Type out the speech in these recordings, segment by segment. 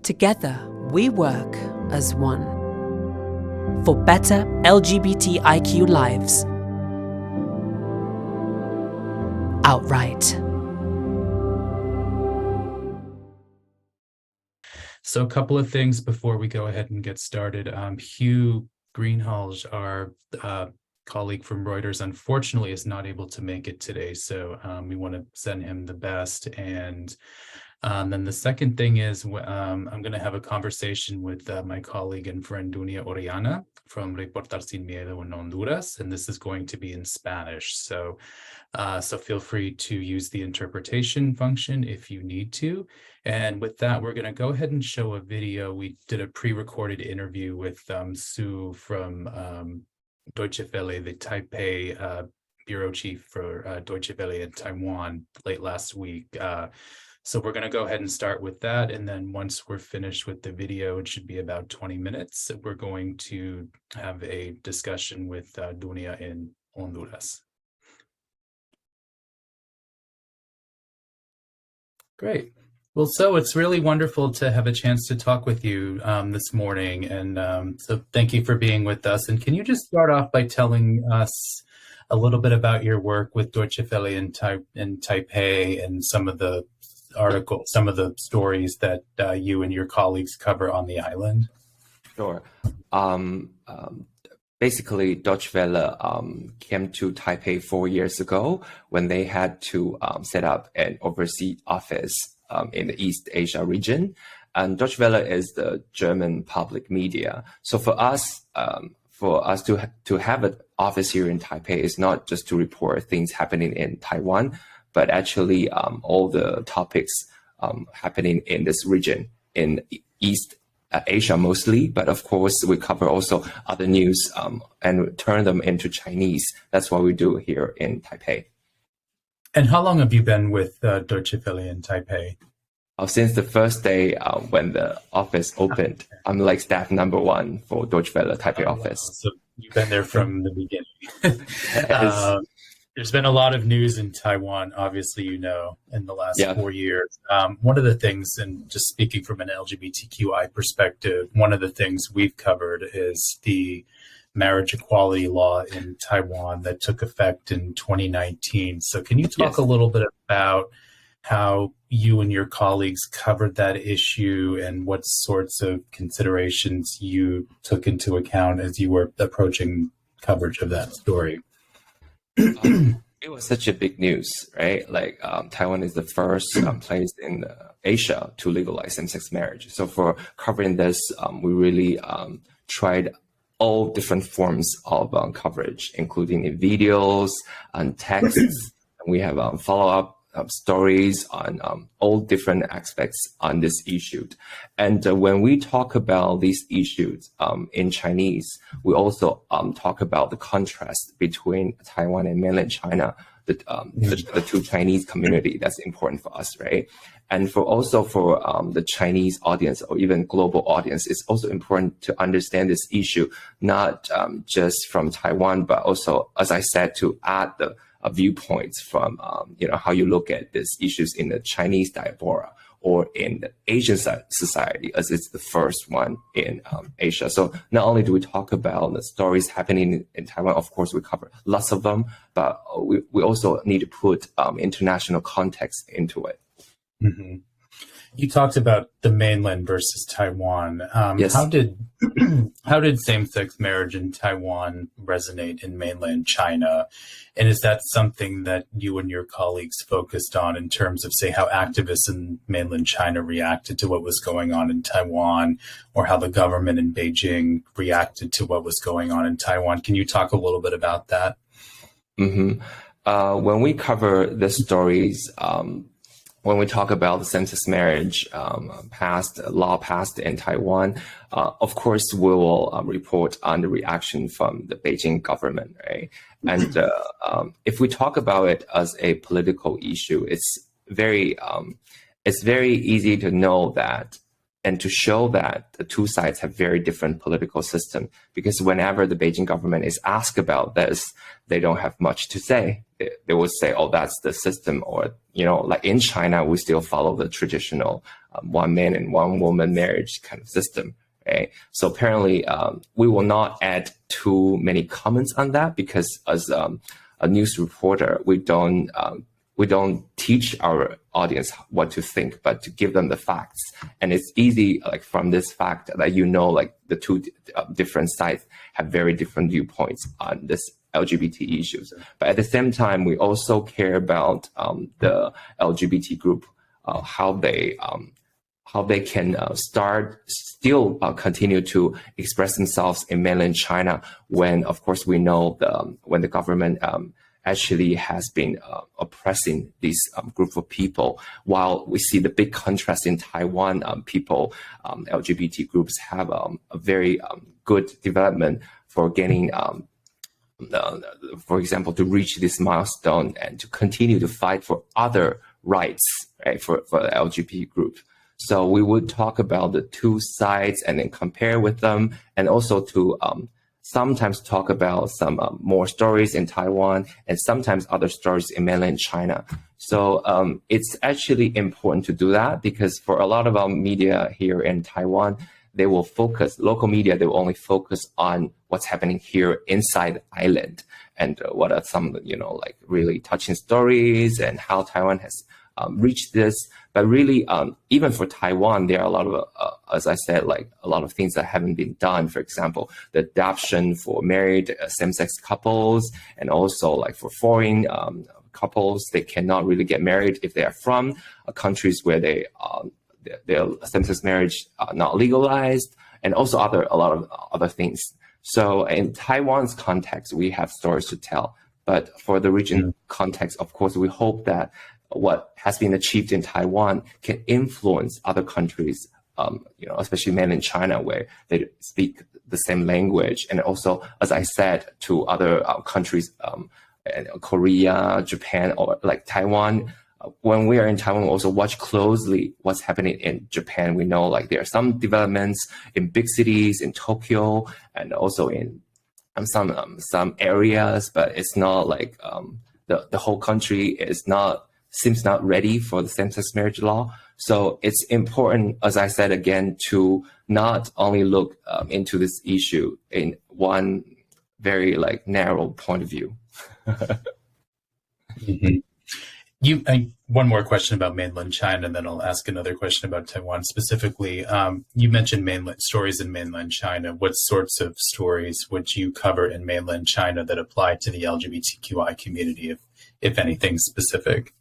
Together, we work as one for better LGBTIQ lives. Outright. So a couple of things before we go ahead and get started. Hugh Greenhalgh, our colleague from Reuters, unfortunately is not able to make it today. So we want to send him the best. And then the second thing is I'm going to have a conversation with my colleague and friend Dunia Oriana from Reportar Sin Miedo in Honduras, and this is going to be in Spanish. So feel free to use the interpretation function if you need to. And with that, we're going to go ahead and show a video. We did a pre-recorded interview with Sue from Deutsche Welle, the Taipei bureau chief for Deutsche Welle in Taiwan late last week. So we're going to go ahead and start with that. And then once we're finished with the video, it should be about 20 minutes. We're going to have a discussion with Dunia in Honduras. Great. Well, so it's really wonderful to have a chance to talk with you this morning. And so thank you for being with us. And can you just start off by telling us a little bit about your work with Deutsche Welle in Taipei and some of the articles, some of the stories that you and your colleagues cover on the island? Sure. Basically, Deutsche Welle came to Taipei 4 years ago when they had to set up an overseas office in the East Asia region. And Deutsche Welle is the German public media. So for us to have an office here in Taipei is not just to report things happening in Taiwan, but actually all the topics happening in this region in East Asia mostly. But of course, we cover also other news and turn them into Chinese. That's what we do here in Taipei. And how long have you been with Deutsche Welle in Taipei? Since the first day when the office opened. I'm like staff number 1 for Deutsche Welle Taipei office. Wow. So you've been there from the beginning. There's been a lot of news in Taiwan, obviously, you know, in the last 4 years. One of the things, and just speaking from an LGBTQI perspective, one of the things we've covered is the marriage equality law in Taiwan that took effect in 2019. So can you talk a little bit about how you and your colleagues covered that issue and what sorts of considerations you took into account as you were approaching coverage of that story? It was such a big news, right? Like Taiwan is the first place in Asia to legalize same-sex marriage. So for covering this, we really tried all different forms of coverage, including in videos and texts. We have follow-up stories on all different aspects on this issue. And when we talk about these issues in Chinese, we also talk about the contrast between Taiwan and mainland China, the two Chinese community. That's important for us, right? And for the Chinese audience or even global audience, it's also important to understand this issue, not just from Taiwan, but also, as I said, to add the viewpoints from how you look at these issues in the Chinese diaspora or in the Asian society, as it's the first one in Asia. So not only do we talk about the stories happening in Taiwan, of course we cover lots of them, but we also need to put international context into it. Mm-hmm. You talked about the mainland versus Taiwan. Yes. How did same-sex marriage in Taiwan resonate in mainland China? And is that something that you and your colleagues focused on in terms of, say, how activists in mainland China reacted to what was going on in Taiwan, or how the government in Beijing reacted to what was going on in Taiwan? Can you talk a little bit about that? Mm-hmm. When we cover the stories, when we talk about the same-sex marriage law passed in Taiwan, of course, we will report on the reaction from the Beijing government, right? And if we talk about it as a political issue, it's very easy to know that and to show that the two sides have very different political system. Because whenever the Beijing government is asked about this, they don't have much to say. They will say, oh, that's the system. Or, like in China, we still follow the traditional one man and one woman marriage kind of system. Right? So apparently, we will not add too many comments on that, because as a news reporter, we don't teach our audience what to think, but to give them the facts. And it's easy, like from this fact that like the two different sides have very different viewpoints on this LGBT issues. But at the same time, we also care about the LGBT group, how they can still continue to express themselves in mainland China, when, of course, we know when the government actually has been oppressing this group of people, while we see the big contrast in Taiwan. LGBT groups have a very good development for getting, for example, to reach this milestone and to continue to fight for other rights, right, for the LGBT group. So we would talk about the two sides and then compare with them, and also to sometimes talk about some more stories in Taiwan and sometimes other stories in mainland China. So it's actually important to do that, because for a lot of our media here in Taiwan, they will focus, local media, they will only focus on what's happening here inside the island, and what are some, like really touching stories and how Taiwan has reached this. But really, even for Taiwan, there are a lot of, as I said, like a lot of things that haven't been done. For example, the adoption for married same-sex couples, and also like for foreign couples, they cannot really get married if they are from countries where their same-sex marriage are not legalized, and also a lot of other things. So in Taiwan's context, we have stories to tell. But for the region context, of course, we hope that what has been achieved in Taiwan can influence other countries, especially mainland China, where they speak the same language. And also, as I said, to other countries, Korea, Japan, or like Taiwan. When we are in Taiwan, we also watch closely what's happening in Japan. We know like there are some developments in big cities, in Tokyo, and also in some areas, but it's not like the whole country seems not ready for the same-sex marriage law. So it's important, as I said again, to not only look into this issue in one very like narrow point of view. Mm-hmm. One more question about mainland China, and then I'll ask another question about Taiwan specifically. You mentioned stories in mainland China. What sorts of stories would you cover in mainland China that apply to the LGBTQI community, if anything specific?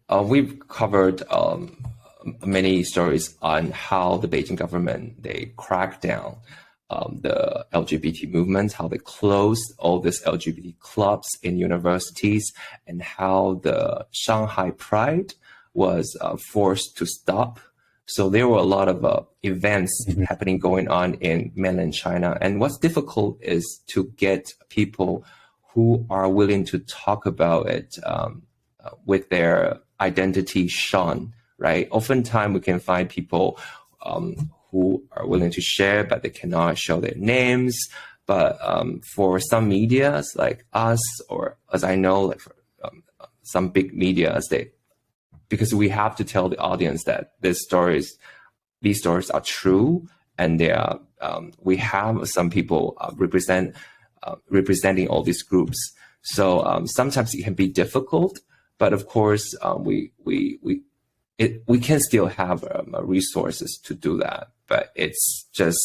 We've covered many stories on how the Beijing government, they cracked down the LGBT movement, how they closed all these LGBT clubs in universities, and how the Shanghai Pride was forced to stop. So there were a lot of events going on in mainland China. And what's difficult is to get people who are willing to talk about it with their identity shone, right? Oftentimes we can find people who are willing to share, but they cannot show their names. But for some medias like us, or as I know, like for some big medias, because we have to tell the audience that these stories are true, and they are, we have some people representing all these groups. So sometimes it can be difficult. But of course, we can still have resources to do that. But it's just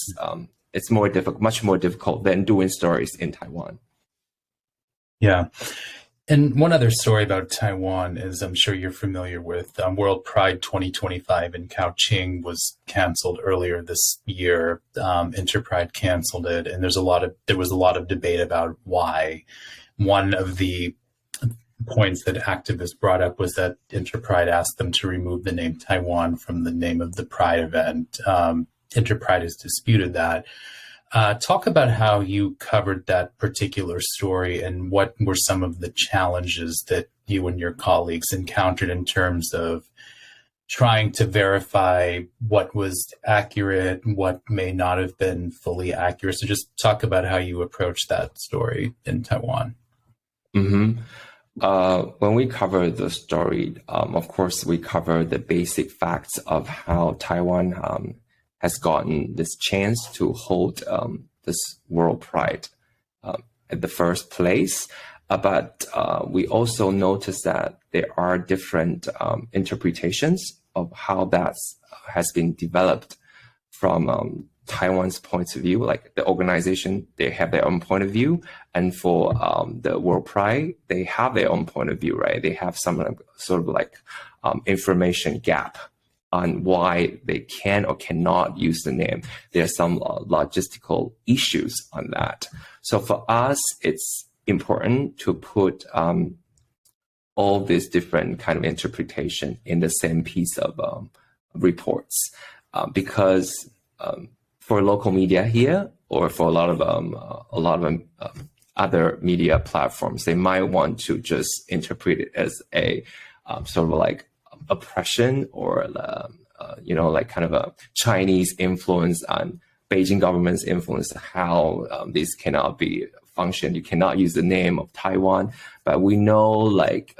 it's more difficult, much more difficult than doing stories in Taiwan. Yeah, and one other story about Taiwan is, I'm sure you're familiar with, World Pride 2025 in Kaohsiung was canceled earlier this year. Interpride canceled it, and there was a lot of debate about why. One of the points that activists brought up was that Interpride asked them to remove the name Taiwan from the name of the Pride event. Interpride has disputed that. Talk about how you covered that particular story, and what were some of the challenges that you and your colleagues encountered in terms of trying to verify what was accurate, what may not have been fully accurate. So just talk about how you approach that story in Taiwan. Mm-hmm. When we cover the story, of course, we cover the basic facts of how Taiwan has gotten this chance to hold this World Pride at the first place. But we also notice that there are different interpretations of how that has been developed from Taiwan's point of view. Like the organization, they have their own point of view, and for the World Pride, they have their own point of view, right? They have some sort of like information gap on why they can or cannot use the name. There are some logistical issues on that. So for us, it's important to put all these different kind of interpretation in the same piece of reports, because for local media here, or for a lot of other media platforms, they might want to just interpret it as a sort of like oppression, or like kind of a Chinese influence on Beijing government's influence, how this cannot be function. You cannot use the name of Taiwan, but we know like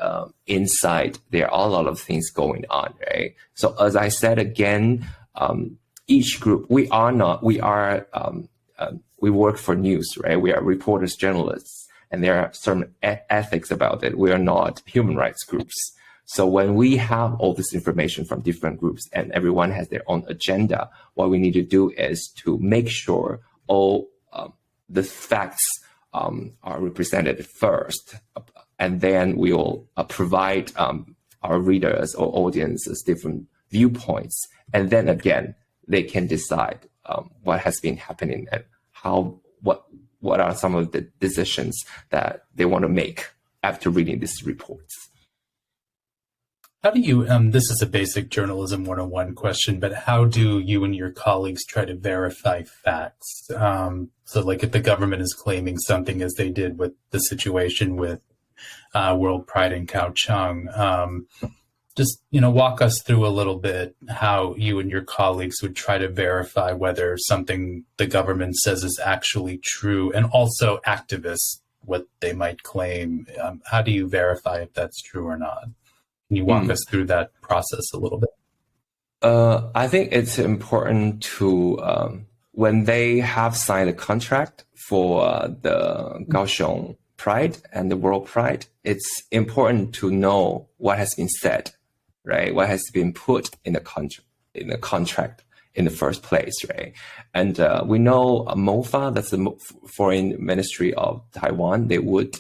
inside there are a lot of things going on, right? So as I said again, each group, we work for news, right? We are reporters, journalists, and there are certain ethics about it. We are not human rights groups. So when we have all this information from different groups and everyone has their own agenda, what we need to do is to make sure all the facts are represented first, and then we will provide our readers or audiences different viewpoints, and then again they can decide what has been happening and what are some of the decisions that they want to make after reading these reports. How do you, this is a basic journalism 101 question, but how do you and your colleagues try to verify facts? So like if the government is claiming something, as they did with the situation with World Pride in Kaohsiung, just, walk us through a little bit how you and your colleagues would try to verify whether something the government says is actually true, and also activists, what they might claim. How do you verify if that's true or not? Can you walk us through that process a little bit? I think it's important to, when they have signed a contract for the Kaohsiung Pride and the World Pride, it's important to know what has been said, right? What has been put in the contract in the first place, right? And we know MOFA, that's the Foreign Ministry of Taiwan, they would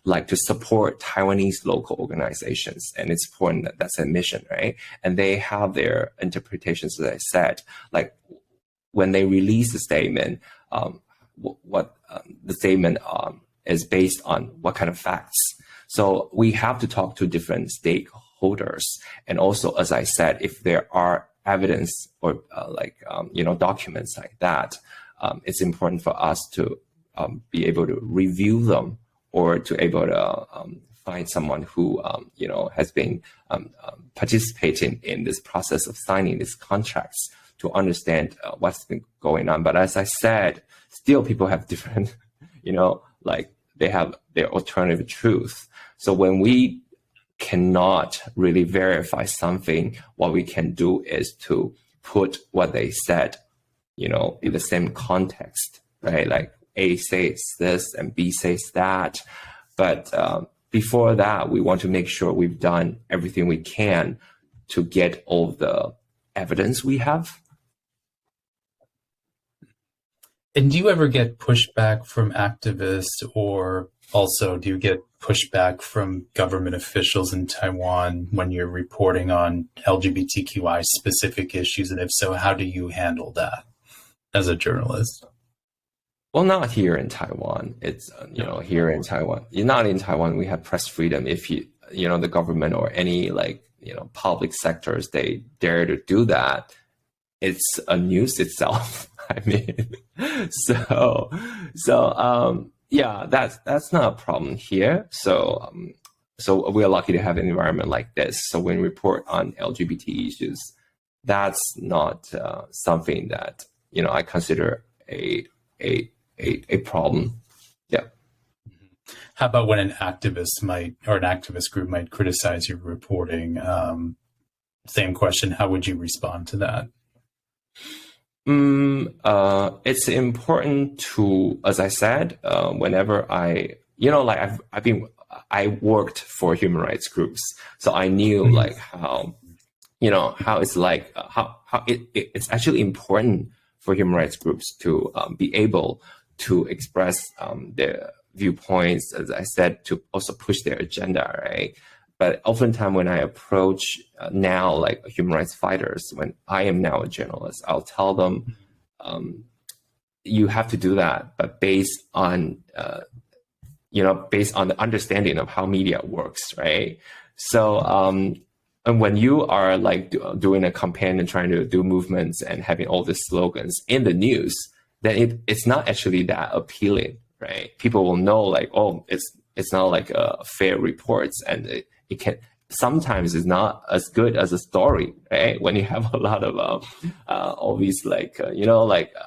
like to support Taiwanese local organizations, and it's important that that's a mission, right? And they have their interpretations, as I said, like when they release the statement, what the statement is based on what kind of facts. So we have to talk to different stakeholders, and also, as I said, if there are evidence or documents like that, it's important for us to be able to review them, or to able to find someone who has been participating in this process of signing these contracts to understand what's been going on. But as I said, still people have different, they have their alternative truth. So when we cannot really verify something, what we can do is to put what they said, in the same context, right? Like A says this and B says that. But before that, we want to make sure we've done everything we can to get all the evidence we have. And do you ever get pushback from activists, or also do you get pushback from government officials in Taiwan when you're reporting on LGBTQI specific issues? And if so, how do you handle that as a journalist? Well, not here in Taiwan. It's, here in Taiwan, not in Taiwan, we have press freedom. If the government or any public sectors, they dare to do that, it's a news itself. I mean, yeah, that's not a problem here. So so we're lucky to have an environment like this. So when we report on LGBT issues, that's not something that I consider a problem. Yeah. How about when an activist group might criticize your reporting? Same question. How would you respond to that? It's important to, as I said, whenever I worked for human rights groups, so I knew like how it's like it's actually important for human rights groups to be able to express their viewpoints, as I said, to also push their agenda, right? But oftentimes when I approach now like human rights fighters, when I am now a journalist, I'll tell them, you have to do that, but based on the understanding of how media works, right? So and when you are like doing a campaign and trying to do movements and having all these slogans in the news, then it's not actually that appealing, right? People will know like, oh, it's not like a fair reports, and it can sometimes is not as good as a story, right? When you have a lot of all these like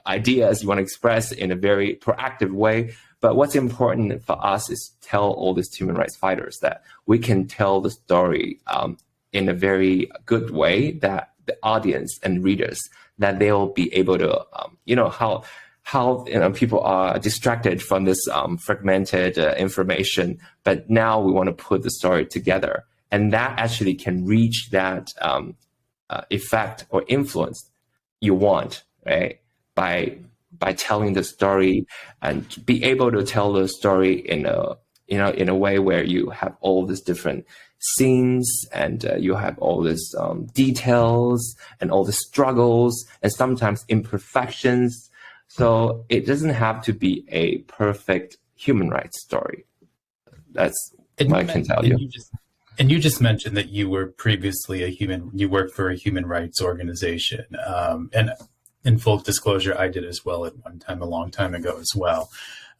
ideas you want to express in a very proactive way. But what's important for us is tell all these human rights fighters that we can tell the story in a very good way, that the audience and readers, that they'll be able to how people are distracted from this fragmented information, but now we want to put the story together, and that actually can reach that effect or influence you want, right? By telling the story, and be able to tell the story in a way where you have all these different scenes, and you have all these details and all the struggles and sometimes imperfections. So it doesn't have to be a perfect human rights story. That's what I can tell you. You just mentioned that you were previously you worked for a human rights organization. And in full disclosure, I did as well at one time, a long time ago as well.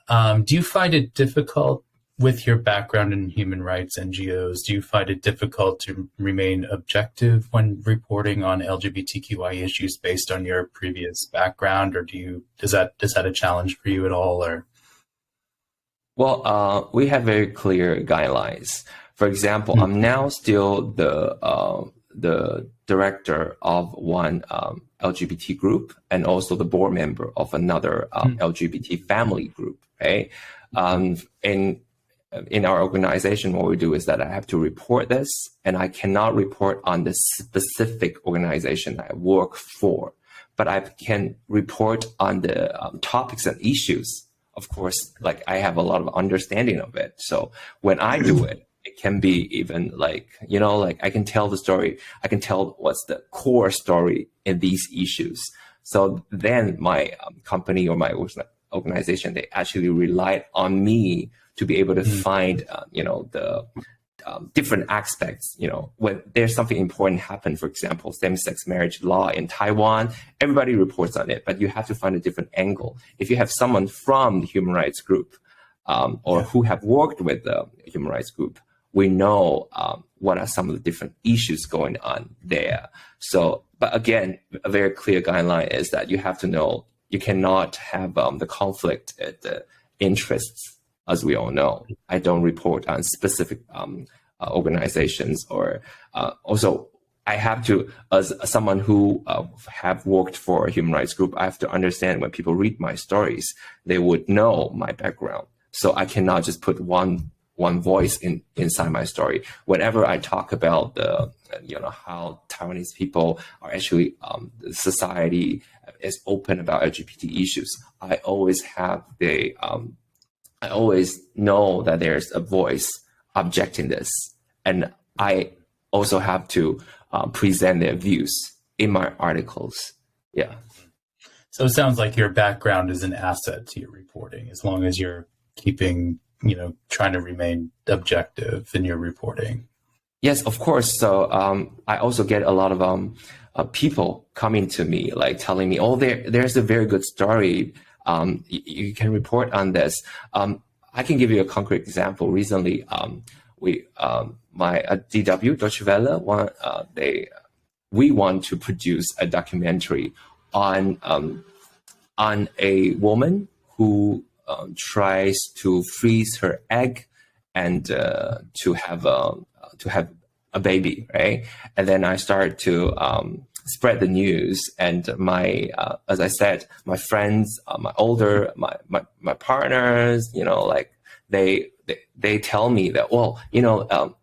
Do you find it difficult with your background in human rights NGOs? Do you find it difficult to remain objective when reporting on LGBTQI issues based on your previous background, or is that a challenge for you at all? Or well, we have very clear guidelines. For example, I'm now still the director of one LGBT group, and also the board member of another LGBT family group, right? In our organization, what we do is that I have to report this, and I cannot report on the specific organization I work for, but I can report on the topics and issues. Of course, like I have a lot of understanding of it. So when I do it, it can be even like, I can tell the story. I can tell what's the core story in these issues. So then my company or my organization, they actually relied on me to be able to find, the different aspects. When there's something important happen, for example, same-sex marriage law in Taiwan, everybody reports on it, but you have to find a different angle. If you have someone from the human rights group or who have worked with the human rights group, we know what are some of the different issues going on there. So, but again, a very clear guideline is that you have to know you cannot have the conflict at the interests. As we all know, I don't report on specific organizations, or also I have to, as someone who have worked for a human rights group, I have to understand when people read my stories, they would know my background. So I cannot just put one voice inside my story. Whenever I talk about how Taiwanese people are actually society is open about LGBT issues, I always know that there's a voice objecting this, and I also have to present their views in my articles. Yeah. So it sounds like your background is an asset to your reporting, as long as you're keeping, trying to remain objective in your reporting. Yes, of course. So I also get a lot of people coming to me, like telling me, "Oh, there's a very good story. You can report on this." I can give you a concrete example. Recently, DW Deutsche Welle we want to produce a documentary on a woman who tries to freeze her egg and to have a baby, right? And then I started to spread the news, and my as I said, my friends, my partners, like they tell me that, well,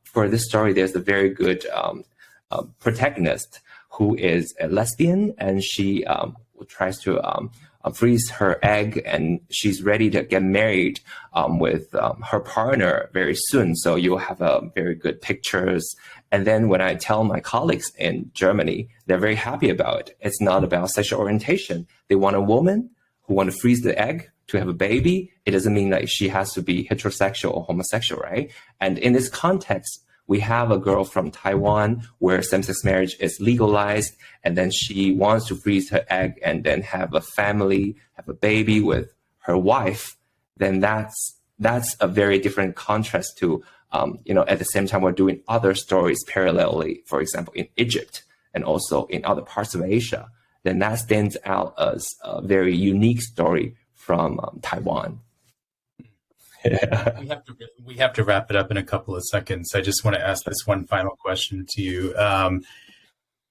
for this story, there's a very good protagonist who is a lesbian, and she tries to freeze her egg, and she's ready to get married with her partner very soon. So you'll have very good pictures. And then when I tell my colleagues in Germany, they're very happy about it. It's not about sexual orientation. They want a woman who want to freeze the egg to have a baby. It doesn't mean that she has to be heterosexual or homosexual, right? And in this context, we have a girl from Taiwan where same-sex marriage is legalized, and then she wants to freeze her egg and then have a family, have a baby with her wife. Then that's a very different contrast to, at the same time, we're doing other stories parallelly, for example, in Egypt and also in other parts of Asia. Then that stands out as a very unique story from Taiwan. Yeah. We have to wrap it up in a couple of seconds. I just want to ask this one final question to you.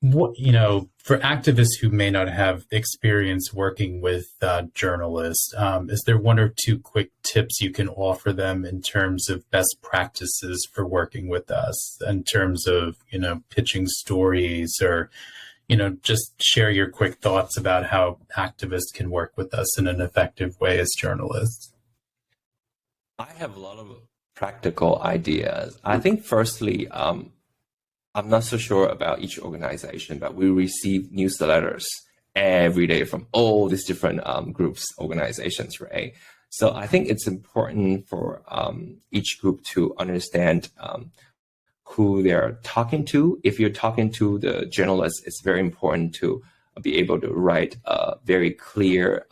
For activists who may not have experience working with journalists, is there one or two quick tips you can offer them in terms of best practices for working with us, in terms of, pitching stories, or, just share your quick thoughts about how activists can work with us in an effective way as journalists? I have a lot of practical ideas. I think firstly, I'm not so sure about each organization, but we receive newsletters every day from all these different groups, organizations, right? So I think it's important for each group to understand who they're talking to. If you're talking to the journalists, it's very important to be able to write a very clear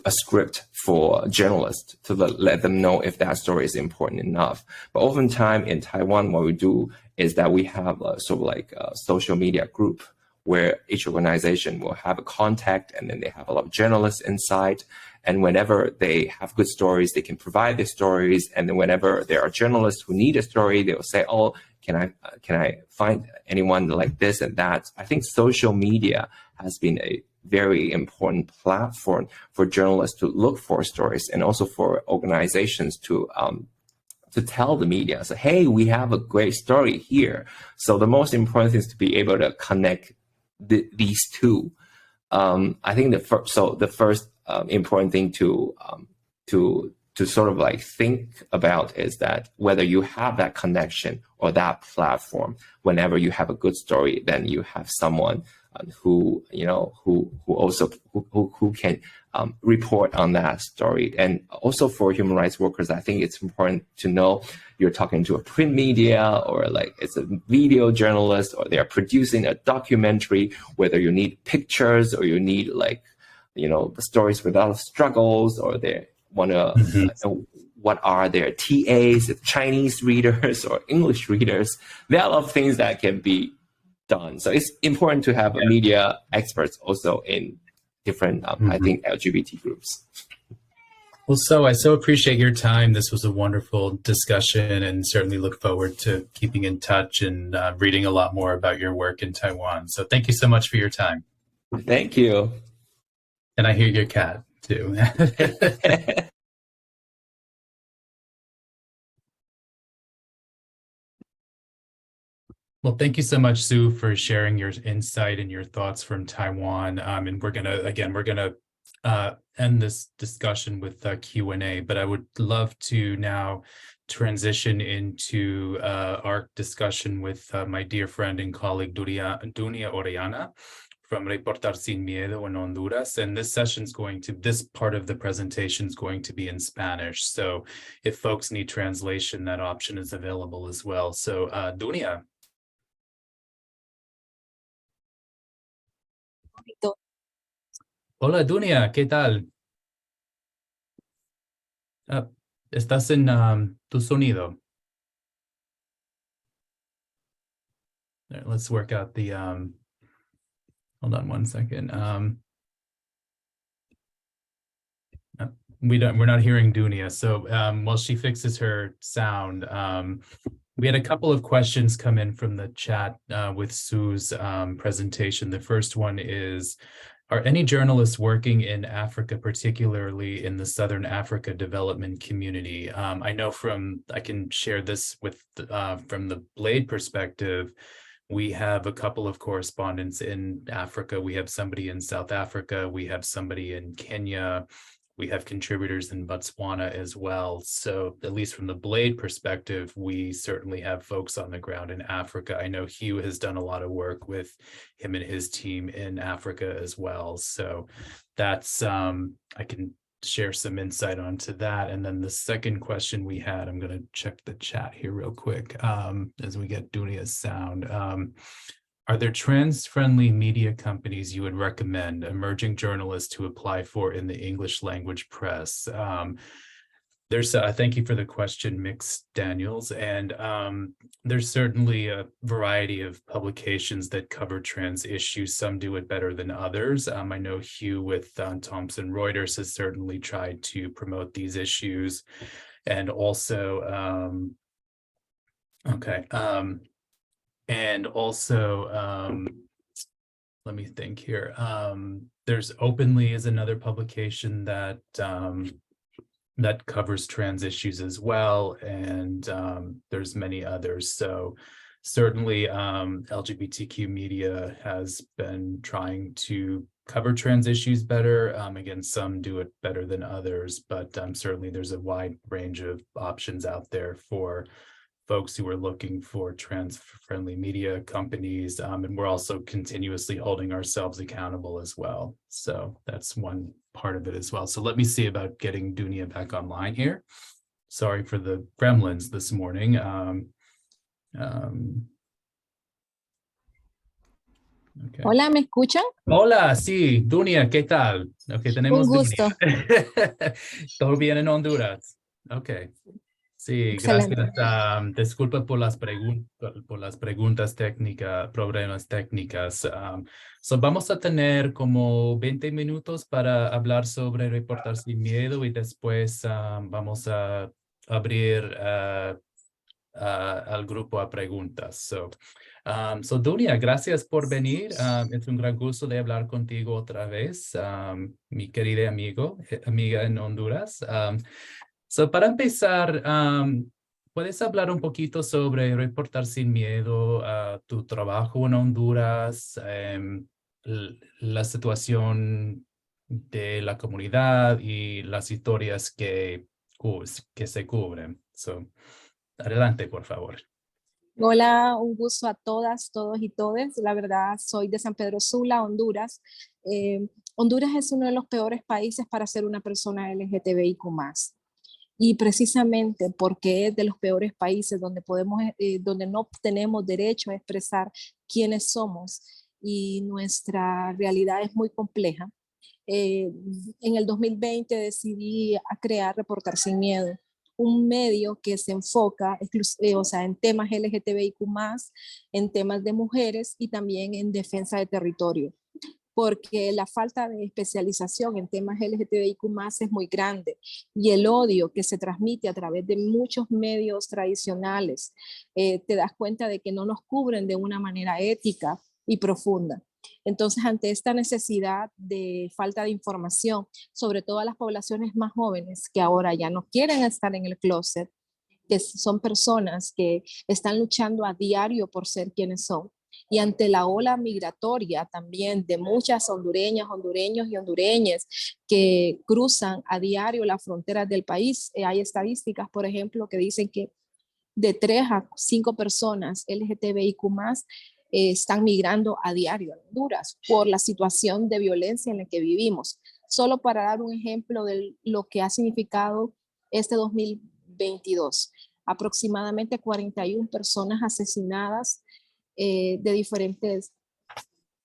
a script for journalists to let them know if that story is important enough. But oftentimes in Taiwan, what we do is that we have a sort of like a social media group where each organization will have a contact, and then they have a lot of journalists inside. And whenever they have good stories, they can provide the stories. And then whenever there are journalists who need a story, they will say, "Oh, can I find anyone like this and that?" I think social media has been a very important platform for journalists to look for stories, and also for organizations to tell the media, so, hey, we have a great story here. So the most important thing is to be able to connect these two. I think the first important thing to sort of like think about is that whether you have that connection or that platform, whenever you have a good story, then you have someone who can report on that story. And also for human rights workers, I think it's important to know you're talking to a print media, or like it's a video journalist, or they are producing a documentary, whether you need pictures or you need the stories without struggles, or they want to what are their TAs, Chinese readers or English readers. There are a lot of things that can be done. So it's important to have media experts also in different, I think, LGBT groups. Well, I so appreciate your time. This was a wonderful discussion, and certainly look forward to keeping in touch and reading a lot more about your work in Taiwan. So thank you so much for your time. Thank you. And I hear your cat too. Well, thank you so much, Sue, for sharing your insight and your thoughts from Taiwan. And we're gonna end this discussion with Q&A, but I would love to now transition into our discussion with my dear friend and colleague Dunia Orellana from Reportar Sin Miedo in Honduras. And this part of the presentation is going to be in Spanish. So if folks need translation, that option is available as well. So Dunia. Hola, Dunia, ¿qué tal? Estás en tu sonido. right, let's work out the, hold on one second. We're not hearing Dunia. So while she fixes her sound, we had a couple of questions come in from the chat with Sue's presentation. The first one is, are any journalists working in Africa, particularly in the Southern Africa development community? I know I can share this with from the Blade perspective. We have a couple of correspondents in Africa. We have somebody in South Africa. We have somebody in Kenya. We have contributors in Botswana as well. So at least from the Blade perspective, we certainly have folks on the ground in Africa. I know Hugh has done a lot of work with him and his team in Africa as well. So that's, I can share some insight onto that. And then the second question we had, I'm going to check the chat here real quick as we get Dunia's sound. Are there trans-friendly media companies you would recommend emerging journalists to apply for in the English language press? There's thank you for the question, Mix Daniels. And there's certainly a variety of publications that cover trans issues. Some do it better than others. I know Hugh with Thomson Reuters has certainly tried to promote these issues. And also, let me think here. There's Openly is another publication that that covers trans issues as well, and there's many others. So certainly LGBTQ media has been trying to cover trans issues better. Again, some do it better than others, but certainly there's a wide range of options out there for folks who are looking for trans-friendly media companies, and we're also continuously holding ourselves accountable as well. So that's one part of it as well. So let me see about getting Dunia back online here. Sorry for the gremlins this morning. Okay. Hola, ¿me escuchan? Hola, sí, Dunia, ¿qué tal? Okay, tenemos Un gusto. Dunia. ¿Todo bien en Honduras? Okay. Sí, Excelente. gracias. Disculpa por las preguntas técnicas, problemas técnicas. So vamos a tener como 20 minutos para hablar sobre Reportar Sin Miedo y después vamos a abrir al grupo a preguntas. So Dunia, gracias por venir. Es un gran gusto de hablar contigo otra vez, mi querida amiga en Honduras. So para empezar, ¿puedes hablar un poquito sobre Reportar Sin Miedo, tu trabajo en Honduras, la situación de la comunidad y las historias que se cubren? So, adelante, por favor. Hola, un gusto a todas, todos y todes. La verdad, soy de San Pedro Sula, Honduras. Honduras es uno de los peores países para ser una persona LGTBIQ+. Y precisamente porque es de los peores países donde donde no tenemos derecho a expresar quiénes somos y nuestra realidad es muy compleja. En el 2020 decidí a crear Reportar Sin Miedo, un medio que se enfoca en temas LGTBIQ+, en temas de mujeres y también en defensa de territorio, porque la falta de especialización en temas LGTBIQ+ es muy grande y el odio que se transmite a través de muchos medios tradicionales, te das cuenta de que no nos cubren de una manera ética y profunda. Entonces, ante esta necesidad de falta de información, sobre todo a las poblaciones más jóvenes que ahora ya no quieren estar en el closet, que son personas que están luchando a diario por ser quienes son, y ante la ola migratoria también de muchas hondureñas, hondureños y hondureñas que cruzan a diario las fronteras del país. Hay estadísticas, por ejemplo, que dicen que de 3 a 5 personas LGTBIQ+, están migrando a diario a Honduras por la situación de violencia en la que vivimos. Solo para dar un ejemplo de lo que ha significado este 2022, aproximadamente 41 personas asesinadas de diferentes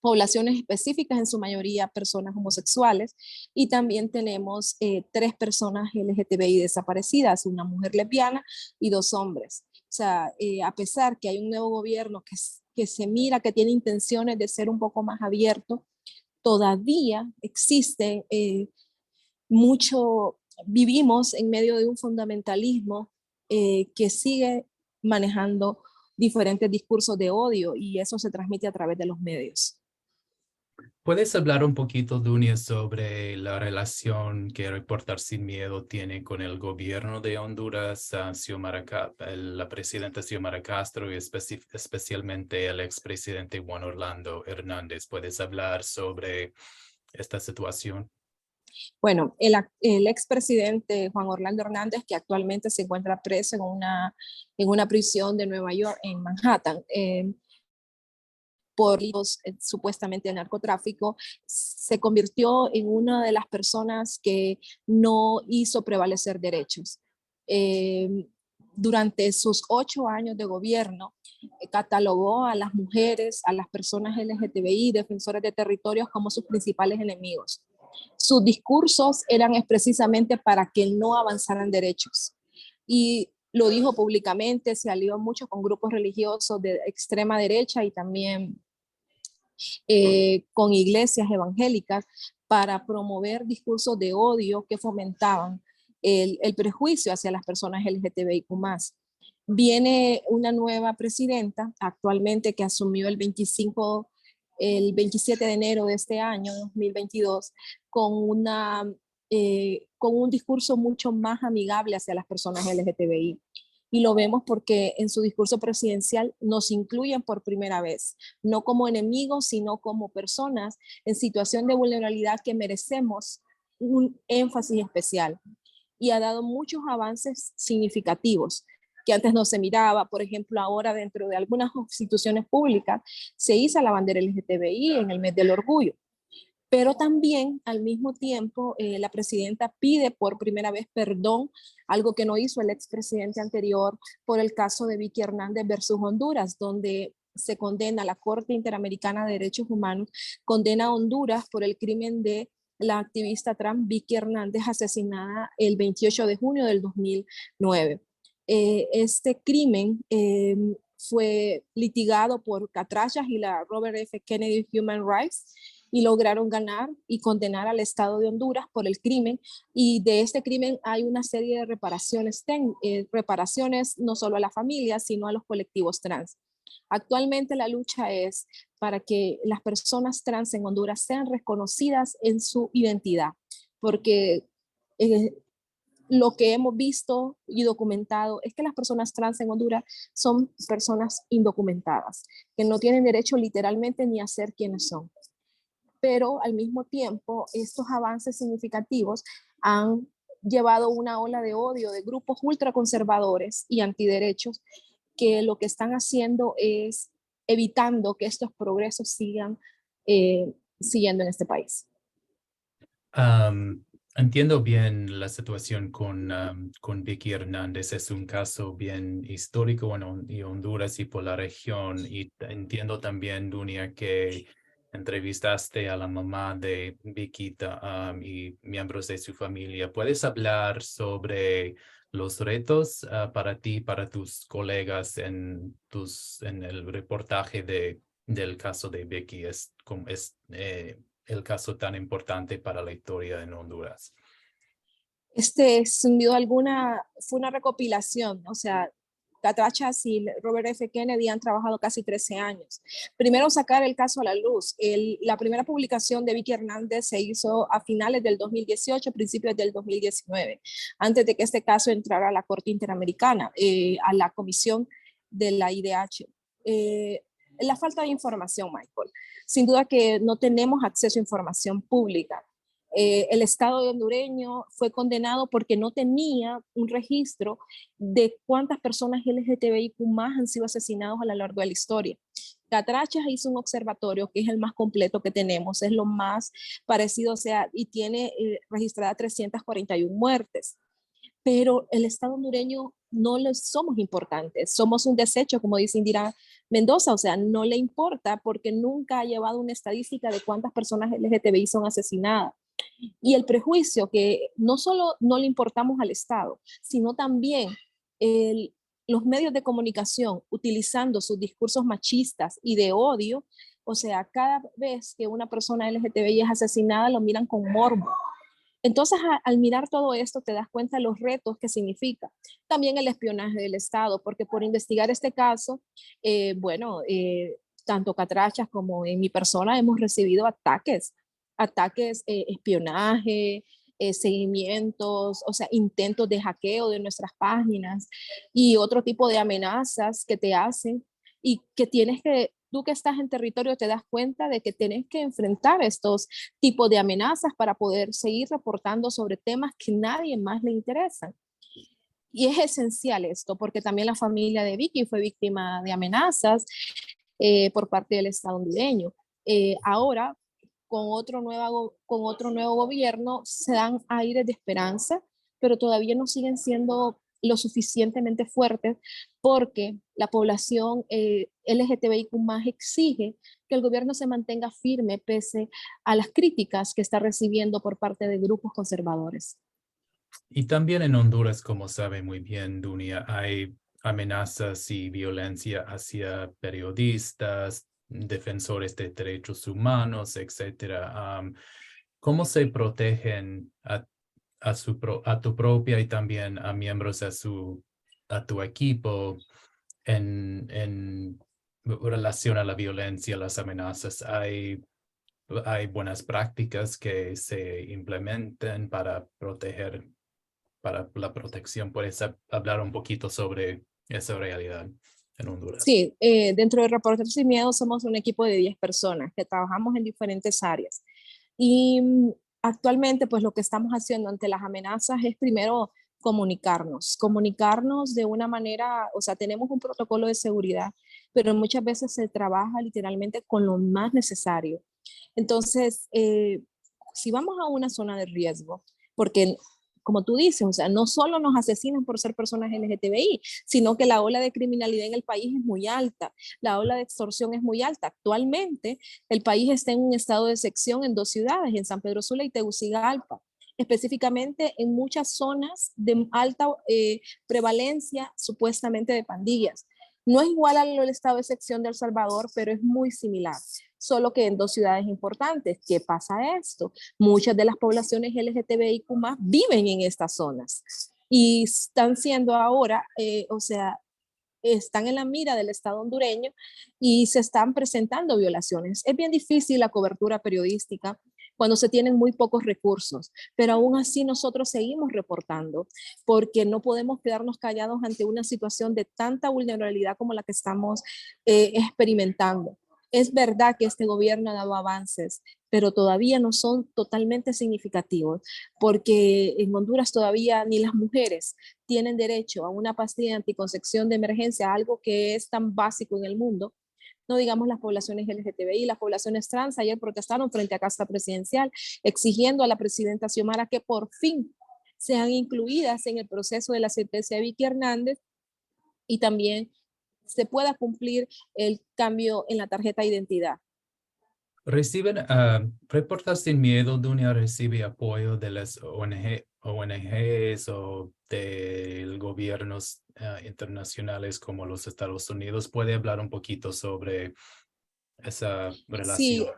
poblaciones específicas, en su mayoría personas homosexuales, y también tenemos 3 personas LGTBI desaparecidas, una mujer lesbiana y 2 hombres. O sea, a pesar que hay un nuevo gobierno que que se mira que tiene intenciones de ser un poco más abierto, todavía existe vivimos en medio de un fundamentalismo que sigue manejando diferentes discursos de odio y eso se transmite a través de los medios. ¿Puedes hablar un poquito, Dunia, sobre la relación que Reportar Sin Miedo tiene con el gobierno de Honduras, la presidenta Xiomara Castro y especialmente el expresidente Juan Orlando Hernández? ¿Puedes hablar sobre esta situación? Bueno, el expresidente Juan Orlando Hernández, que actualmente se encuentra preso en una prisión de Nueva York, en Manhattan, por supuestamente el narcotráfico, se convirtió en una de las personas que no hizo prevalecer derechos. Durante sus 8 años de gobierno, catalogó a las mujeres, a las personas LGTBI, defensores de territorios como sus principales enemigos. Sus discursos eran precisamente para que no avanzaran derechos. Y lo dijo públicamente, se alió mucho con grupos religiosos de extrema derecha y también con iglesias evangélicas para promover discursos de odio que fomentaban el prejuicio hacia las personas LGTBIQ+. Viene una nueva presidenta actualmente que asumió el 27 de enero de este año, 2022, con un discurso mucho más amigable hacia las personas LGTBI. Y lo vemos porque en su discurso presidencial nos incluyen por primera vez, no como enemigos, sino como personas en situación de vulnerabilidad que merecemos un énfasis especial. Y ha dado muchos avances significativos que antes no se miraba. Por ejemplo, ahora dentro de algunas instituciones públicas se iza la bandera LGTBI en el mes del orgullo. Pero también al mismo tiempo la presidenta pide por primera vez perdón, algo que no hizo el expresidente anterior por el caso de Vicky Hernández versus Honduras, donde se condena, la Corte Interamericana de Derechos Humanos condena a Honduras por el crimen de la activista trans Vicky Hernández, asesinada el 28 de junio del 2009. Este crimen fue litigado por Catrachas y la Robert F. Kennedy Human Rights, y lograron ganar y condenar al Estado de Honduras por el crimen. Y de este crimen hay una serie de reparaciones, reparaciones no solo a la familia, sino a los colectivos trans. Actualmente la lucha es para que las personas trans en Honduras sean reconocidas en su identidad, porque lo que hemos visto y documentado es que las personas trans en Honduras son personas indocumentadas, que no tienen derecho literalmente ni a ser quienes son. Pero al mismo tiempo, estos avances significativos han llevado una ola de odio de grupos ultraconservadores y antiderechos que lo que están haciendo es evitando que estos progresos sigan siguiendo en este país. Entiendo bien la situación con Vicky Hernández. Es un caso bien histórico en Honduras y por la región. Y entiendo también, Dunia, que entrevistaste a la mamá de Vicky y miembros de su familia. ¿Puedes hablar sobre los retos para ti, para tus colegas en el reportaje del caso de Vicky? Es el caso tan importante para la historia en Honduras? Sin duda alguna, fue una recopilación, o sea, Catrachas y Robert F. Kennedy han trabajado casi 13 años. Primero sacar el caso a la luz. La primera publicación de Vicky Hernández se hizo a finales del 2018, principios del 2019, antes de que este caso entrara a la Corte Interamericana, a la comisión de la IDH. La falta de información, Michael. Sin duda que no tenemos acceso a información pública. El Estado hondureño fue condenado porque no tenía un registro de cuántas personas LGTBIQ+ han sido asesinados a lo largo de la historia. Catrachas hizo un observatorio que es el más completo que tenemos, es lo más parecido, o sea, y tiene registrada 341 muertes. Pero el Estado hondureño no le somos importantes, somos un desecho, como dice Indira Mendoza, o sea, no le importa porque nunca ha llevado una estadística de cuántas personas LGTBI son asesinadas. Y el prejuicio que no solo no le importamos al Estado, sino también los medios de comunicación utilizando sus discursos machistas y de odio, o sea, cada vez que una persona LGTBI es asesinada, lo miran con morbo. Entonces, al mirar todo esto, te das cuenta de los retos que significa. También el espionaje del Estado, porque por investigar este caso, tanto Catrachas como en mi persona hemos recibido ataques, espionaje, seguimientos, o sea, intentos de hackeo de nuestras páginas y otro tipo de amenazas que te hacen y que tú que estás en territorio te das cuenta de que tienes que enfrentar estos tipos de amenazas para poder seguir reportando sobre temas que nadie más le interesan. Y es esencial esto, porque también la familia de Vicky fue víctima de amenazas por parte del Estado hondureño. Ahora, con otro nuevo gobierno, se dan aires de esperanza, pero todavía no siguen siendo lo suficientemente fuertes porque la población LGTBIQ más exige que el gobierno se mantenga firme pese a las críticas que está recibiendo por parte de grupos conservadores. Y también en Honduras, como sabe muy bien Dunia, hay amenazas y violencia hacia periodistas, defensores de derechos humanos, etcétera. ¿Cómo se protegen a tu propia y también a miembros a tu equipo en relación a la violencia, las amenazas? ¿Hay buenas prácticas que se implementen para proteger, para la protección? ¿Puedes hablar un poquito sobre esa realidad en Honduras? Sí, dentro de Reporteros Sin Miedo somos un equipo de 10 personas que trabajamos en diferentes áreas. Y actualmente, pues lo que estamos haciendo ante las amenazas es primero comunicarnos de una manera, o sea, tenemos un protocolo de seguridad, pero muchas veces se trabaja literalmente con lo más necesario. Entonces, si vamos a una zona de riesgo, porque como tú dices, o sea, no solo nos asesinan por ser personas LGTBI, sino que la ola de criminalidad en el país es muy alta, la ola de extorsión es muy alta. Actualmente, el país está en un estado de sección en 2 ciudades, en San Pedro Sula y Tegucigalpa, específicamente en muchas zonas de alta prevalencia supuestamente de pandillas. No es igual al estado de sección de El Salvador, pero es muy similar, solo que en 2 ciudades importantes. ¿Qué pasa esto? Muchas de las poblaciones LGTBIQ+ viven en estas zonas y están siendo ahora, están en la mira del Estado hondureño y se están presentando violaciones. Es bien difícil la cobertura periodística cuando se tienen muy pocos recursos, pero aún así nosotros seguimos reportando porque no podemos quedarnos callados ante una situación de tanta vulnerabilidad como la que estamos experimentando. Es verdad que este gobierno ha dado avances, pero todavía no son totalmente significativos, porque en Honduras todavía ni las mujeres tienen derecho a una pastilla de anticoncepción de emergencia, algo que es tan básico en el mundo. No digamos las poblaciones LGTBI, las poblaciones trans. Ayer protestaron frente a Casa Presidencial exigiendo a la presidenta Xiomara que por fin sean incluidas en el proceso de la sentencia de Vicky Hernández y también se pueda cumplir el cambio en la tarjeta de identidad. Reportas Sin Miedo, Dunia, recibe apoyo de las ONGs o de gobiernos internacionales como los Estados Unidos. ¿Puede hablar un poquito sobre esa Sí, relación?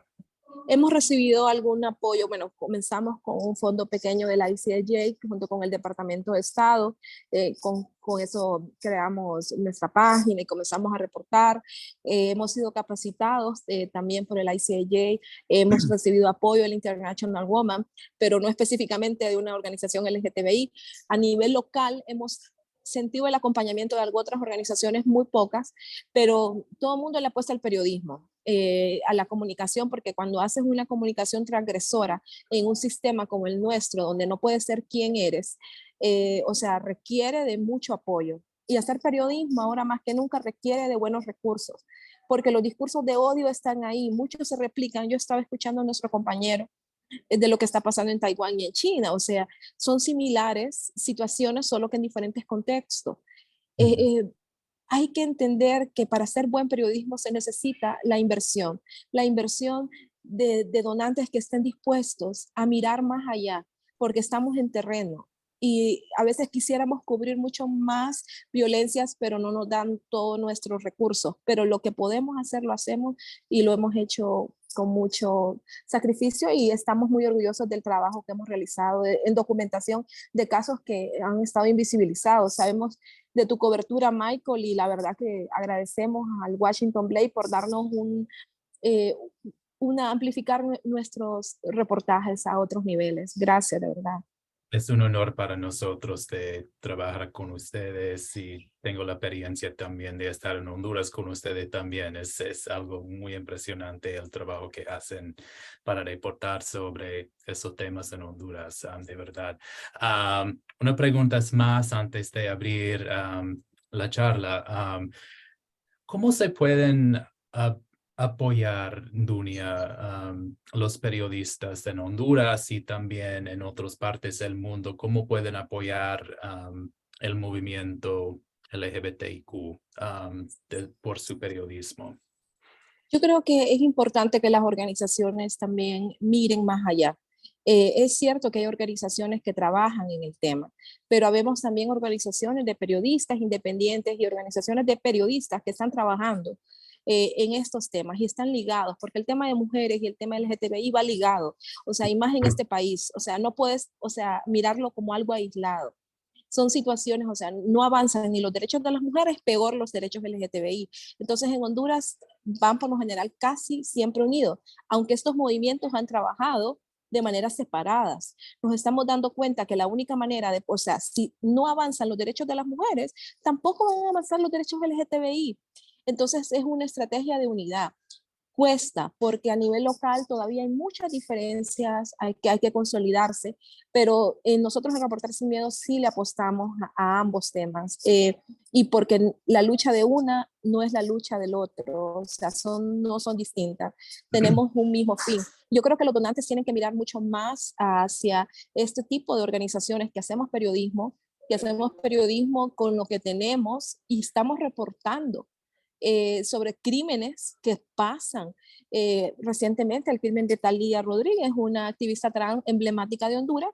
hemos recibido algún apoyo. Bueno, comenzamos con un fondo pequeño de la ICJ junto con el Departamento de Estado. Con eso creamos nuestra página y comenzamos a reportar. Hemos sido capacitados también por el ICJ. Hemos recibido apoyo del International Woman, pero no específicamente de una organización LGTBI. A nivel local hemos sentido el acompañamiento de otras organizaciones, muy pocas, pero todo el mundo le apuesta al periodismo, a la comunicación, porque cuando haces una comunicación transgresora en un sistema como el nuestro, donde no puedes ser quien eres, requiere de mucho apoyo. Y hacer periodismo ahora más que nunca requiere de buenos recursos, porque los discursos de odio están ahí, muchos se replican. Yo estaba escuchando a nuestro compañero de lo que está pasando en Taiwán y en China, o sea, son similares situaciones, solo que en diferentes contextos. Hay que entender que para hacer buen periodismo se necesita la inversión de donantes que estén dispuestos a mirar más allá, porque estamos en terreno. y a veces quisiéramos cubrir mucho más violencias, pero no nos dan todos nuestros recursos. Pero lo que podemos hacer, lo hacemos y lo hemos hecho con mucho sacrificio y estamos muy orgullosos del trabajo que hemos realizado en documentación de casos que han estado invisibilizados. Sabemos de tu cobertura, Michael, y la verdad que agradecemos al Washington Blade por darnos eh, amplificar nuestros reportajes a otros niveles. Gracias, de verdad. Es un honor para nosotros de trabajar con ustedes y tengo la experiencia también de estar en Honduras con ustedes también. Es algo muy impresionante el trabajo que hacen para reportar sobre esos temas en Honduras, de verdad. Una pregunta más antes de abrir la charla. ¿Cómo se pueden apoyar, Dunia, los periodistas en Honduras y también en otras partes del mundo? ¿Cómo pueden apoyar el movimiento LGBTIQ por su periodismo? Yo creo que es importante que las organizaciones también miren más allá. Es cierto que hay organizaciones que trabajan en el tema, pero habemos también organizaciones de periodistas independientes y organizaciones de periodistas que están trabajando en estos temas y están ligados, porque el tema de mujeres y el tema LGTBI va ligado, o sea, y más en este país, o sea, no puedes, o sea, mirarlo como algo aislado. Son situaciones, o sea, no avanzan ni los derechos de las mujeres, peor los derechos LGTBI. Entonces, en Honduras van por lo general casi siempre unidos, aunque estos movimientos han trabajado de maneras separadas. Nos estamos dando cuenta que la única manera de, o sea, si no avanzan los derechos de las mujeres, tampoco van a avanzar los derechos LGTBI. Entonces, es una estrategia de unidad. Cuesta, porque a nivel local todavía hay muchas diferencias, hay que consolidarse, pero nosotros en Reportar Sin Miedo sí le apostamos a ambos temas, y porque la lucha de una no es la lucha del otro, o sea, no son distintas, tenemos un mismo fin. Yo creo que los donantes tienen que mirar mucho más hacia este tipo de organizaciones que hacemos periodismo con lo que tenemos y estamos reportando sobre crímenes que pasan. Recientemente el crimen de Talía Rodríguez, una activista trans emblemática de Honduras,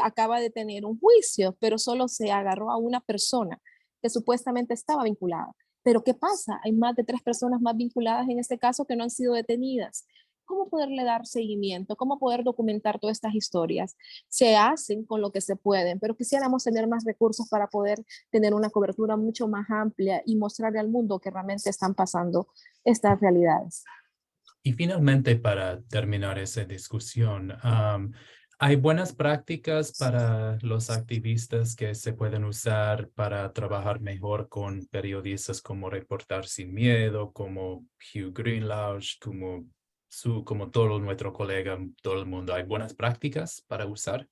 acaba de tener un juicio, pero solo se agarró a una persona que supuestamente estaba vinculada. Pero ¿qué pasa? Hay más de 3 personas más vinculadas en este caso que no han sido detenidas. ¿Cómo poderle dar seguimiento? ¿Cómo poder documentar todas estas historias? Se hacen con lo que se pueden, pero quisiéramos tener más recursos para poder tener una cobertura mucho más amplia y mostrarle al mundo que realmente están pasando estas realidades. Y finalmente, para terminar esa discusión, ¿hay buenas prácticas para los activistas que se pueden usar para trabajar mejor con periodistas como Reportar Sin Miedo, como Hugh Greenlauch, como todos nuestros colegas, todo el mundo? ¿Hay buenas prácticas para usar?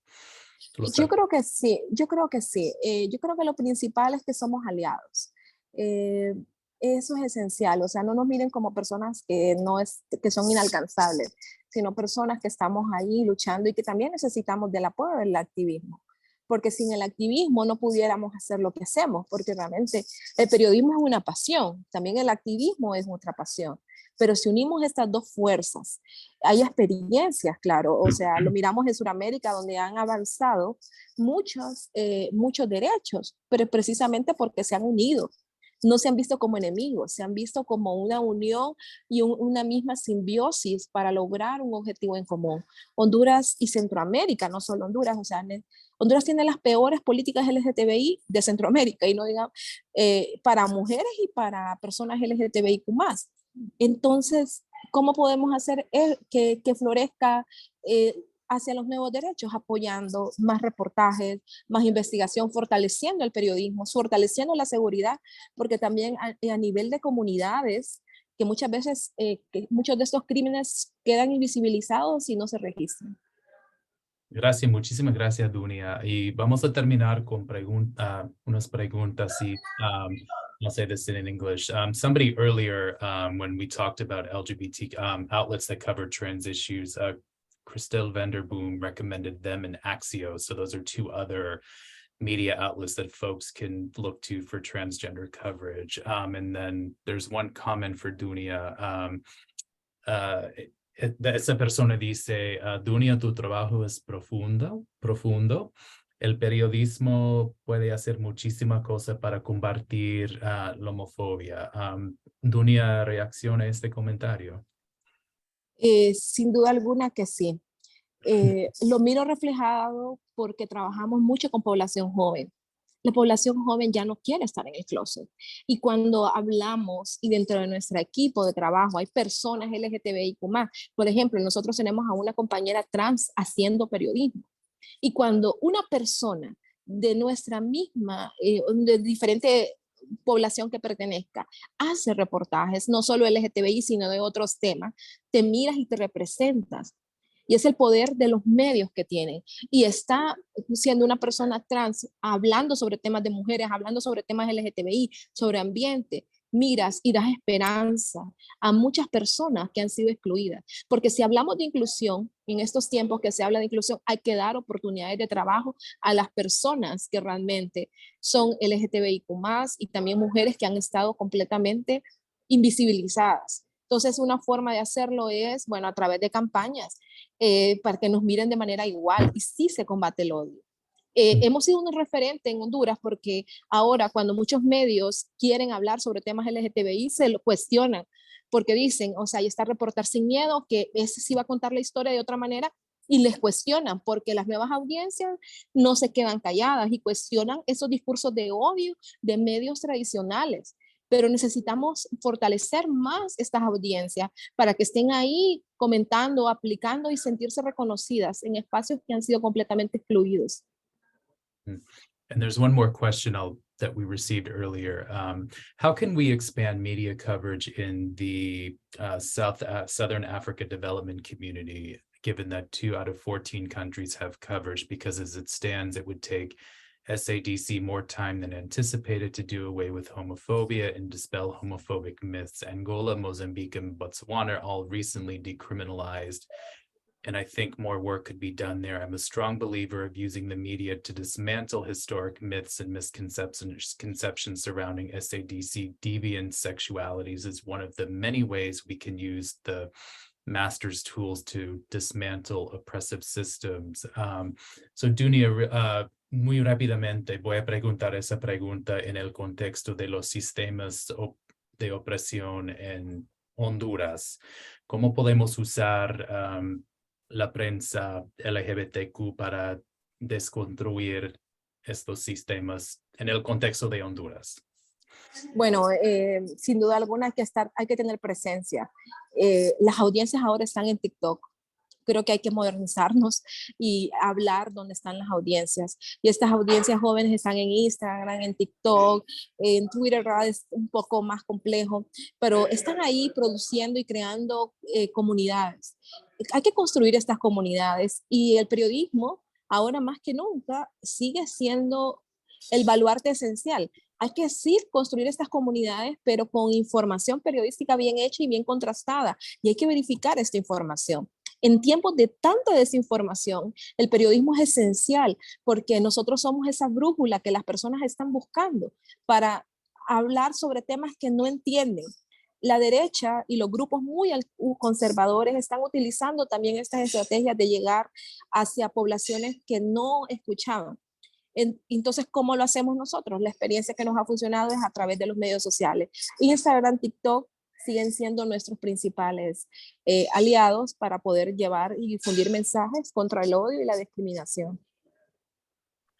Yo creo que sí, yo creo que sí. Yo creo que lo principal es que somos aliados. Eh, Eso es esencial, o sea, no nos miren como personas que son inalcanzables, sino personas que estamos ahí luchando y que también necesitamos del apoyo del activismo, porque sin el activismo no pudiéramos hacer lo que hacemos, porque realmente el periodismo es una pasión, también el activismo es otra pasión, pero si unimos estas dos fuerzas, hay experiencias, claro, o sea, lo miramos en Sudamérica donde han avanzado muchos derechos, pero precisamente porque se han unido, no se han visto como enemigos, se han visto como una unión y una misma simbiosis para lograr un objetivo en común. Honduras y Centroamérica, no solo Honduras, o sea, Honduras tiene las peores políticas LGTBI de Centroamérica, y no digamos, para mujeres y para personas LGTBIQ+. Entonces, ¿cómo podemos hacer que florezca hacia los nuevos derechos? Apoyando más reportajes, más investigación, fortaleciendo el periodismo, fortaleciendo la seguridad, porque también a nivel de comunidades, que muchas veces que muchos de estos crímenes quedan invisibilizados y no se registran. Gracias, muchísimas gracias, Dunia. Y vamos a terminar con unas preguntas y I'll say this in English. Somebody earlier, when we talked about LGBT outlets that cover trans issues, Christelle Vanderboom recommended them and Axios. So those are 2 other media outlets that folks can look to for transgender coverage. And then there's one comment for Dunia. Esa persona dice, Dunia, tu trabajo es profundo, el periodismo puede hacer muchísimas cosas para combatir la homofobia. Dunia, ¿reacciona a este comentario? Sin duda alguna que sí. Lo miro reflejado porque trabajamos mucho con población joven. La población joven ya no quiere estar en el closet. Y cuando hablamos y dentro de nuestro equipo de trabajo hay personas LGTBIQ+, por ejemplo, nosotros tenemos a una compañera trans haciendo periodismo. Y cuando una persona de nuestra misma, de diferente población que pertenezca, hace reportajes, no solo LGTBI, sino de otros temas, te miras y te representas. Y es el poder de los medios que tienen. Y está siendo una persona trans hablando sobre temas de mujeres, hablando sobre temas LGTBI, sobre ambiente. Miras y das esperanza a muchas personas que han sido excluidas. Porque si hablamos de inclusión, en estos tiempos que se habla de inclusión, hay que dar oportunidades de trabajo a las personas que realmente son LGTBIQ+, y también mujeres que han estado completamente invisibilizadas. Entonces, una forma de hacerlo es, bueno, a través de campañas para que nos miren de manera igual y sí se combate el odio. Hemos sido un referente en Honduras porque ahora cuando muchos medios quieren hablar sobre temas LGTBI se lo cuestionan porque dicen, o sea, ahí está Reportar Sin Miedo, que ese sí va a contar la historia de otra manera y les cuestionan porque las nuevas audiencias no se quedan calladas y cuestionan esos discursos de odio de medios tradicionales. Pero necesitamos fortalecer más estas audiencias para que estén ahí comentando, aplicando y sentirse reconocidas en espacios que han sido completamente excluidos. And there's one more question that we received earlier. How can we expand media coverage in the Southern Africa development community, given that 2 out of 14 countries have coverage? Because as it stands, it would take SADC more time than anticipated to do away with homophobia and dispel homophobic myths. Angola, Mozambique, and Botswana are all recently decriminalized. And I think more work could be done there. I'm a strong believer of using the media to dismantle historic myths and misconceptions surrounding SADC deviant sexualities is one of the many ways we can use the master's tools to dismantle oppressive systems. So Dunia, muy rápidamente voy a preguntar esa pregunta en el contexto de los sistemas de opresión en Honduras. ¿Cómo podemos usar la prensa LGBTQ para desconstruir estos sistemas en el contexto de Honduras? Bueno, sin duda alguna hay que tener presencia. Las audiencias ahora están en TikTok. Creo que hay que modernizarnos y hablar dónde están las audiencias. Y estas audiencias jóvenes están en Instagram, en TikTok, en Twitter es un poco más complejo, pero están ahí produciendo y creando comunidades. Hay que construir estas comunidades y el periodismo, ahora más que nunca, sigue siendo el baluarte esencial. Hay que sí construir estas comunidades, pero con información periodística bien hecha y bien contrastada. Y hay que verificar esta información. En tiempos de tanta desinformación, el periodismo es esencial porque nosotros somos esa brújula que las personas están buscando para hablar sobre temas que no entienden. La derecha y los grupos muy conservadores están utilizando también estas estrategias de llegar hacia poblaciones que no escuchaban. Entonces, ¿cómo lo hacemos nosotros? La experiencia que nos ha funcionado es a través de los medios sociales. Instagram, TikTok siguen siendo nuestros principales aliados para poder llevar y difundir mensajes contra el odio y la discriminación.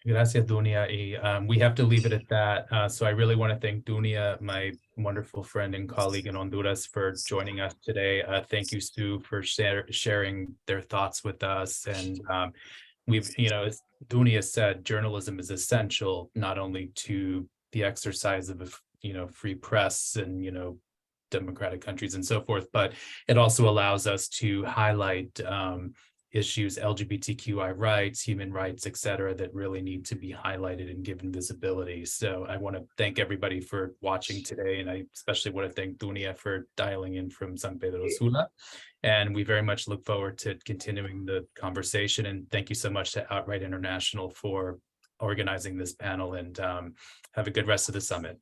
Gracias, Dunia. We have to leave it at that. So I really want to thank Dunia, my wonderful friend and colleague in Honduras, for joining us today. Thank you, Stu, for sharing their thoughts with us. And we've, as Dunia said, journalism is essential not only to the exercise of a, free press and, democratic countries and so forth, but it also allows us to highlight issues, LGBTQI rights, human rights, et cetera, that really need to be highlighted and given visibility. So I want to thank everybody for watching today. And I especially want to thank Dunia for dialing in from San Pedro Sula. And we very much look forward to continuing the conversation. And thank you so much to Outright International for organizing this panel, and have a good rest of the summit.